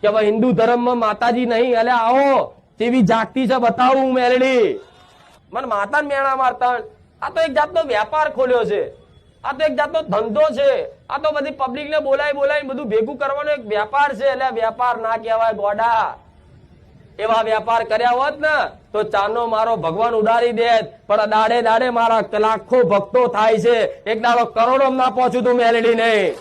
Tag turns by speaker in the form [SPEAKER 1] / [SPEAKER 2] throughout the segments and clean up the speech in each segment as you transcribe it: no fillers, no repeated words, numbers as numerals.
[SPEAKER 1] કે હવે હિન્દુ ધર્મમાં માતાજી નહીં, એટલે આવો તેવી જાગતી છે બતાવું મેલડી. મને માતાને મેણા મારતા, આ તો એક જાતનો વેપાર ખોલ્યો છે, આ તો એક જાતનો ધંધો છે, આ તો બધી પબ્લિક ને બોલાવી બધું ભેગું કરવાનો એક વેપાર છે. એટલે વેપાર ના કહેવાય ગોડા. એવા વેપાર કર્યા હોત ને તો ચાનો મારો ભગવાન ઉડારી દેત, પણ દાડે દાડે મારા લાખો ભક્તો થાય છે, એક દાડો કરોડો ના પહોંચું તું મેલડી નહીં.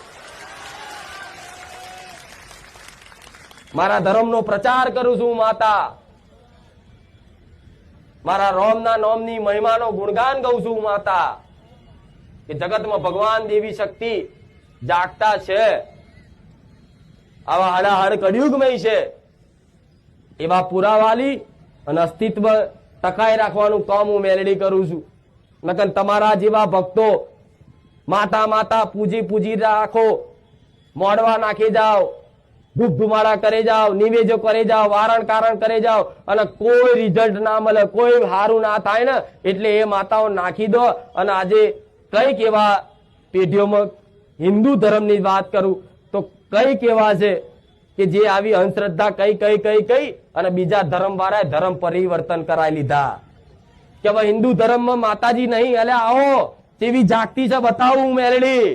[SPEAKER 1] મારા ધર્મનો પ્રચાર કરું છું માતા, મારા રોમના નોમની મહિમાનો ગુણગાન ગાઉં છું માતા, કે જગતમાં ભગવાન દેવી શક્તિ જાગતા છે. આવા હડાહડ કળિયુગમય છે, એવા પુરાવાલી અને અસ્તિત્વ ટકાઈ રાખવાનું કામ હું મેલડી કરું છું. નકર તમારા જેવા ભક્તો માતા માતા પૂજી રાખો, મોડવા નાખી જાઓ, ધૂપ ધુમાડા કરે જાઓ, નિવેજો કરે જાઓ, વારણ કારણ કરે જાઓ, અને કોઈ રિઝલ્ટ ના મળે, કોઈ સારું ના થાય ને એટલે એ માતાઓ નાખી દો. અને આજે કઈક એવા પેઢીઓમાં હિન્દુ ધર્મની વાત કરું તો કઈક એવા છે કે જે આવી અંધશ્રદ્ધા કઈ અને બીજા ધર્મ વાળાએ ધર્મ પરિવર્તન કરાવી લીધા, કે હવે હિન્દુ ધર્મમાં માતાજી નહીં, એટલે આવો તેવી જાગતી છે બતાવું મેલડી.